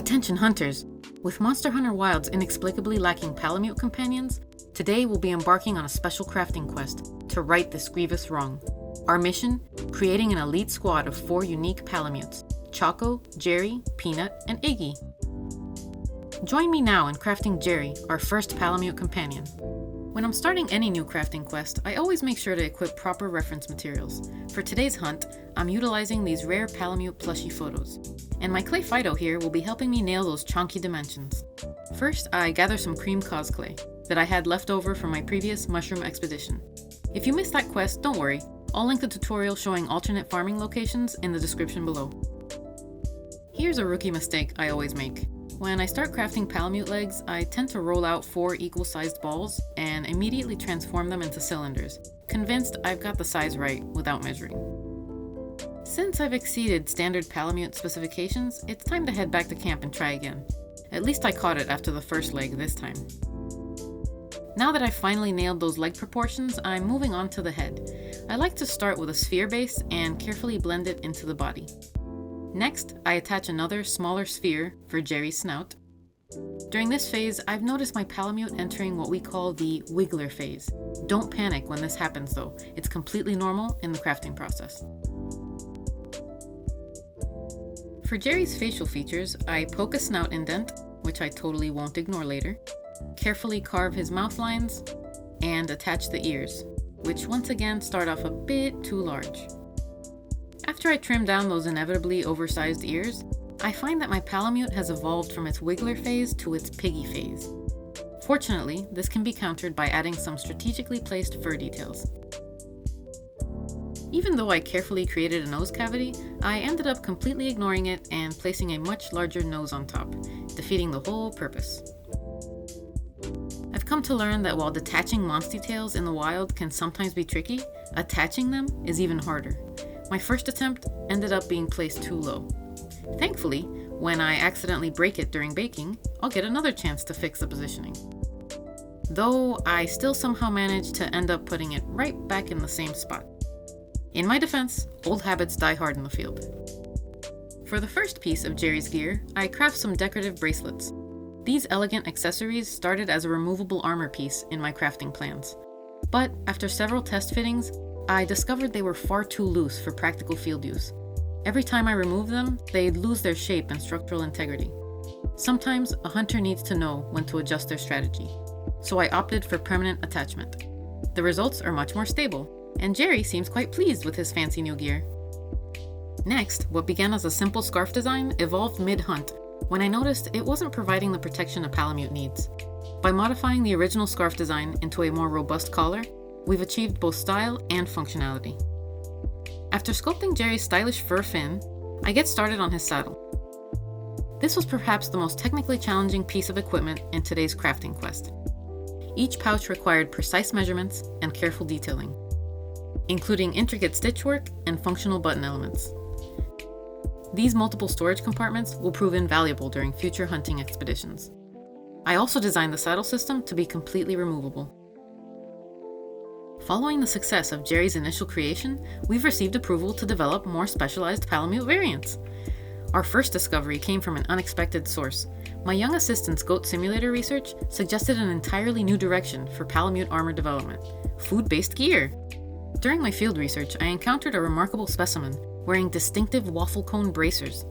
Attention hunters! With Monster Hunter Wilds inexplicably lacking Palamute companions, today we'll be embarking on a special crafting quest to right this grievous wrong. Our mission? Creating an elite squad of 4 unique Palamutes: Choco, Jerry, Peanut, and Iggy. Join me now in crafting Jerry, our first Palamute companion. When I'm starting any new crafting quest, I always make sure to equip proper reference materials. For today's hunt, I'm utilizing these rare Palamute plushie photos, and my clay Fido here will be helping me nail those chonky dimensions. First, I gather some cream cause clay that I had left over from my previous mushroom expedition. If you missed that quest, don't worry, I'll link the tutorial showing alternate farming locations in the description below. Here's a rookie mistake I always make. When I start crafting Palamute legs, I tend to roll out 4 equal-sized balls and immediately transform them into cylinders, convinced I've got the size right without measuring. Since I've exceeded standard Palamute specifications, it's time to head back to camp and try again. At least I caught it after the first leg this time. Now that I've finally nailed those leg proportions, I'm moving on to the head. I like to start with a sphere base and carefully blend it into the body. Next, I attach another smaller sphere for Jerry's snout. During this phase, I've noticed my Palamute entering what we call the wiggler phase. Don't panic when this happens though, it's completely normal in the crafting process. For Jerry's facial features, I poke a snout indent, which I totally won't ignore later, carefully carve his mouth lines, and attach the ears, which once again start off a bit too large. After I trim down those inevitably oversized ears, I find that my Palamute has evolved from its wiggler phase to its piggy phase. Fortunately, this can be countered by adding some strategically placed fur details. Even though I carefully created a nose cavity, I ended up completely ignoring it and placing a much larger nose on top, defeating the whole purpose. I've come to learn that while detaching monster tails in the wild can sometimes be tricky, attaching them is even harder. My first attempt ended up being placed too low. Thankfully, when I accidentally break it during baking, I'll get another chance to fix the positioning. Though I still somehow managed to end up putting it right back in the same spot. In my defense, old habits die hard in the field. For the first piece of Jerry's gear, I craft some decorative bracelets. These elegant accessories started as a removable armor piece in my crafting plans. But after several test fittings, I discovered they were far too loose for practical field use. Every time I removed them, they'd lose their shape and structural integrity. Sometimes a hunter needs to know when to adjust their strategy, so I opted for permanent attachment. The results are much more stable, and Jerry seems quite pleased with his fancy new gear. Next, what began as a simple scarf design evolved mid-hunt when I noticed it wasn't providing the protection a Palamute needs. By modifying the original scarf design into a more robust collar, we've achieved both style and functionality. After sculpting Jerry's stylish fur fin, I get started on his saddle. This was perhaps the most technically challenging piece of equipment in today's crafting quest. Each pouch required precise measurements and careful detailing, including intricate stitchwork and functional button elements. These multiple storage compartments will prove invaluable during future hunting expeditions. I also designed the saddle system to be completely removable. Following the success of Jerry's initial creation, we've received approval to develop more specialized Palamute variants. Our first discovery came from an unexpected source. My young assistant's goat simulator research suggested an entirely new direction for Palamute armor development: food-based gear. During my field research, I encountered a remarkable specimen wearing distinctive waffle cone bracers.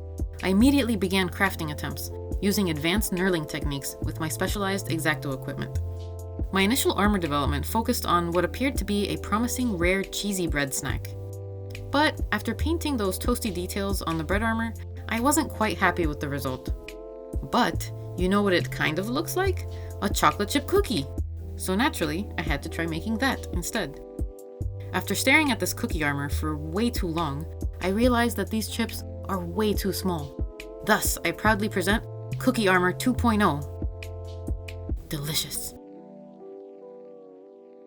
I immediately began crafting attempts, using advanced knurling techniques with my specialized X-Acto equipment. My initial armor development focused on what appeared to be a promising rare cheesy bread snack. But after painting those toasty details on the bread armor, I wasn't quite happy with the result. But you know what it kind of looks like? A chocolate chip cookie! So naturally, I had to try making that instead. After staring at this cookie armor for way too long, I realized that these chips are way too small. Thus, I proudly present Cookie Armor 2.0. Delicious.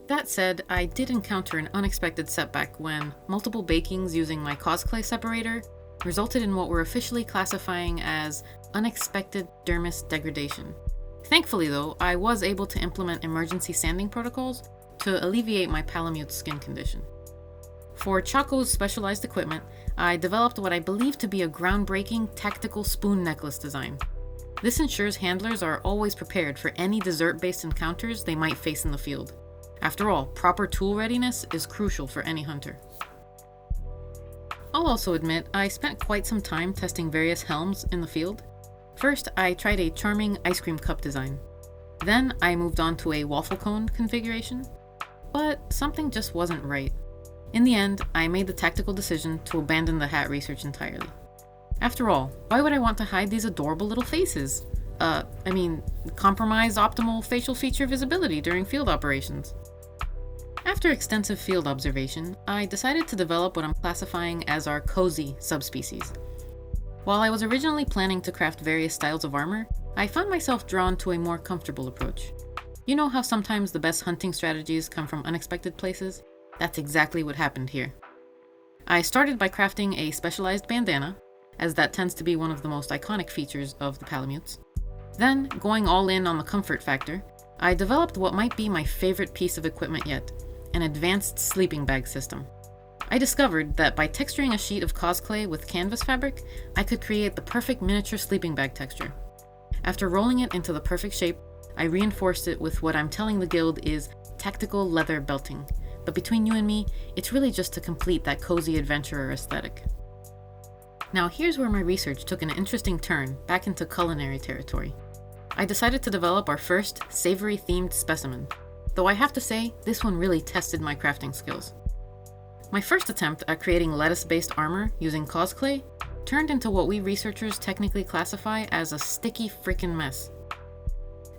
That said, I did encounter an unexpected setback when multiple bakings using my cosclay separator resulted in what we're officially classifying as unexpected dermis degradation. Thankfully though, I was able to implement emergency sanding protocols to alleviate my Palamute's skin condition. For Choco's specialized equipment, I developed what I believe to be a groundbreaking tactical spoon necklace design. This ensures handlers are always prepared for any dessert-based encounters they might face in the field. After all, proper tool readiness is crucial for any hunter. I'll also admit I spent quite some time testing various helms in the field. First, I tried a charming ice cream cup design. Then I moved on to a waffle cone configuration, but something just wasn't right. In the end, I made the tactical decision to abandon the hat research entirely. After all, why would I want to hide these adorable little faces? Compromise optimal facial feature visibility during field operations. After extensive field observation, I decided to develop what I'm classifying as our cozy subspecies. While I was originally planning to craft various styles of armor, I found myself drawn to a more comfortable approach. You know how sometimes the best hunting strategies come from unexpected places? That's exactly what happened here. I started by crafting a specialized bandana, as that tends to be one of the most iconic features of the Palamutes. Then, going all in on the comfort factor, I developed what might be my favorite piece of equipment yet, an advanced sleeping bag system. I discovered that by texturing a sheet of cosclay with canvas fabric, I could create the perfect miniature sleeping bag texture. After rolling it into the perfect shape, I reinforced it with what I'm telling the guild is tactical leather belting, but between you and me, it's really just to complete that cozy adventurer aesthetic. Now here's where my research took an interesting turn back into culinary territory. I decided to develop our first savory-themed specimen, though I have to say, this one really tested my crafting skills. My first attempt at creating lettuce-based armor using cosclay turned into what we researchers technically classify as a sticky frickin' mess.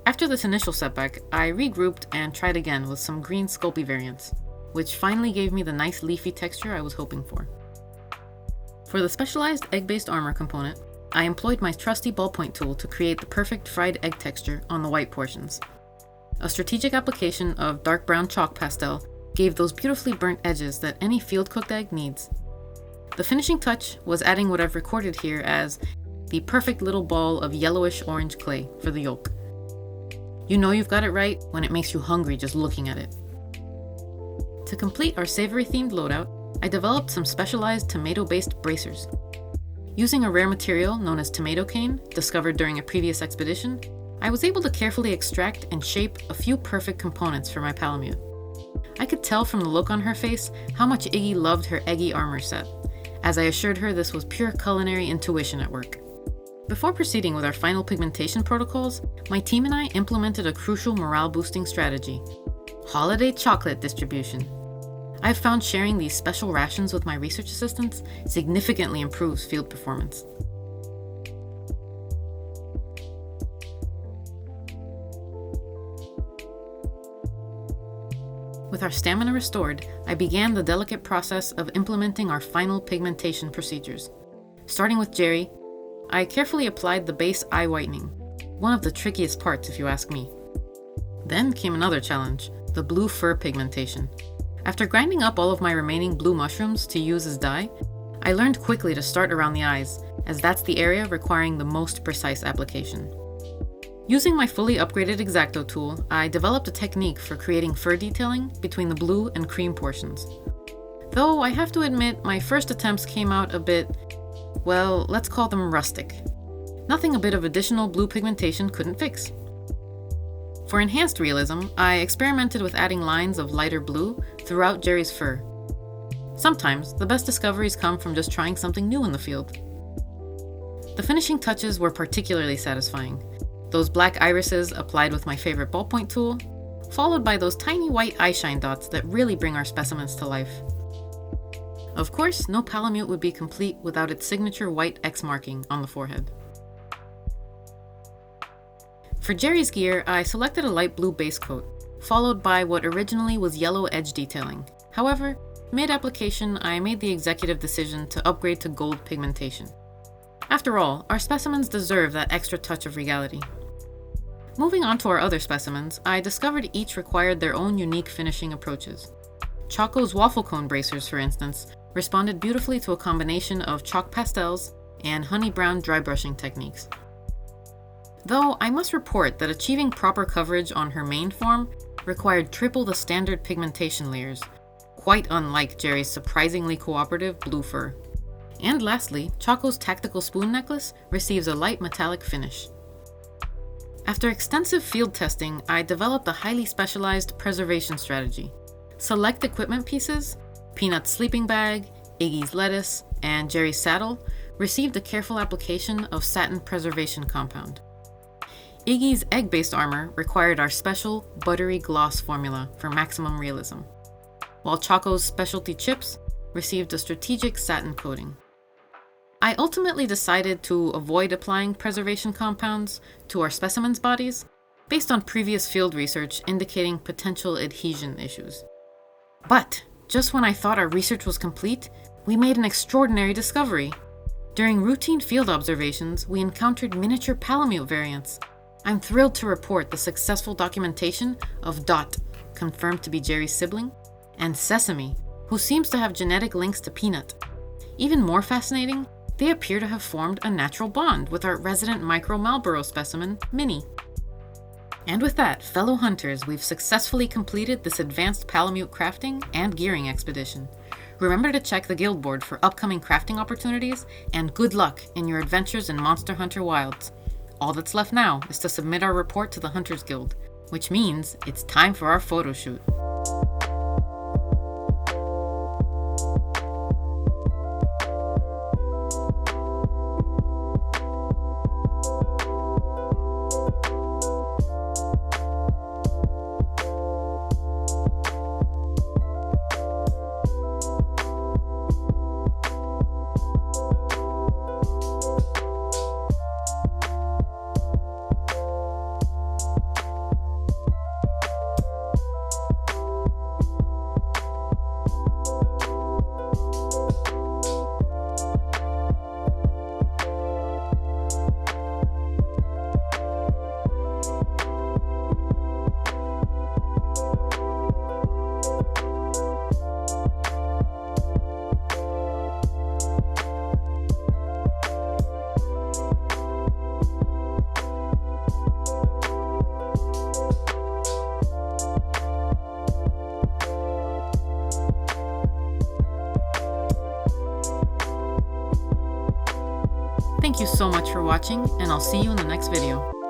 After this initial setback, I regrouped and tried again with some green Sculpey variants, which finally gave me the nice leafy texture I was hoping for. For the specialized egg-based armor component, I employed my trusty ballpoint tool to create the perfect fried egg texture on the white portions. A strategic application of dark brown chalk pastel gave those beautifully burnt edges that any field-cooked egg needs. The finishing touch was adding what I've recorded here as the perfect little ball of yellowish-orange clay for the yolk. You know you've got it right when it makes you hungry just looking at it. To complete our savory-themed loadout, I developed some specialized tomato-based bracers. Using a rare material known as tomato cane, discovered during a previous expedition, I was able to carefully extract and shape a few perfect components for my Palamute. I could tell from the look on her face how much Iggy loved her eggy armor set, as I assured her this was pure culinary intuition at work. Before proceeding with our final pigmentation protocols, my team and I implemented a crucial morale-boosting strategy: holiday chocolate distribution. I've found sharing these special rations with my research assistants significantly improves field performance. With our stamina restored, I began the delicate process of implementing our final pigmentation procedures. Starting with Jerry, I carefully applied the base eye whitening, one of the trickiest parts if you ask me. Then came another challenge, the blue fur pigmentation. After grinding up all of my remaining blue mushrooms to use as dye, I learned quickly to start around the eyes, as that's the area requiring the most precise application. Using my fully upgraded X-Acto tool, I developed a technique for creating fur detailing between the blue and cream portions. Though I have to admit, my first attempts came out a bit, well, let's call them rustic. Nothing a bit of additional blue pigmentation couldn't fix. For enhanced realism, I experimented with adding lines of lighter blue throughout Jerry's fur. Sometimes, the best discoveries come from just trying something new in the field. The finishing touches were particularly satisfying. Those black irises applied with my favorite ballpoint tool, followed by those tiny white eyeshine dots that really bring our specimens to life. Of course, no Palamute would be complete without its signature white X marking on the forehead. For Jerry's gear, I selected a light blue base coat, followed by what originally was yellow edge detailing. However, mid-application, I made the executive decision to upgrade to gold pigmentation. After all, our specimens deserve that extra touch of regality. Moving on to our other specimens, I discovered each required their own unique finishing approaches. Choco's waffle cone bracers, for instance, responded beautifully to a combination of chalk pastels and honey brown dry brushing techniques. Though I must report that achieving proper coverage on her main form required triple the standard pigmentation layers, quite unlike Jerry's surprisingly cooperative blue fur. And lastly, Choco's tactical spoon necklace receives a light metallic finish. After extensive field testing, I developed a highly specialized preservation strategy. Select equipment pieces, Peanut's sleeping bag, Iggy's lettuce, and Jerry's saddle, received a careful application of satin preservation compound. Iggy's egg-based armor required our special buttery gloss formula for maximum realism, while Choco's specialty chips received a strategic satin coating. I ultimately decided to avoid applying preservation compounds to our specimens' bodies based on previous field research indicating potential adhesion issues. But just when I thought our research was complete, we made an extraordinary discovery. During routine field observations, we encountered miniature Palamute variants. I'm thrilled to report the successful documentation of Dot, confirmed to be Jerry's sibling, and Sesame, who seems to have genetic links to Peanut. Even more fascinating, they appear to have formed a natural bond with our resident micro Marlboro specimen, Minnie. And with that, fellow hunters, we've successfully completed this advanced Palamute crafting and gearing expedition. Remember to check the guild board for upcoming crafting opportunities, and good luck in your adventures in Monster Hunter Wilds. All that's left now is to submit our report to the Hunters Guild, which means it's time for our photo shoot. Thank you so much for watching, and I'll see you in the next video.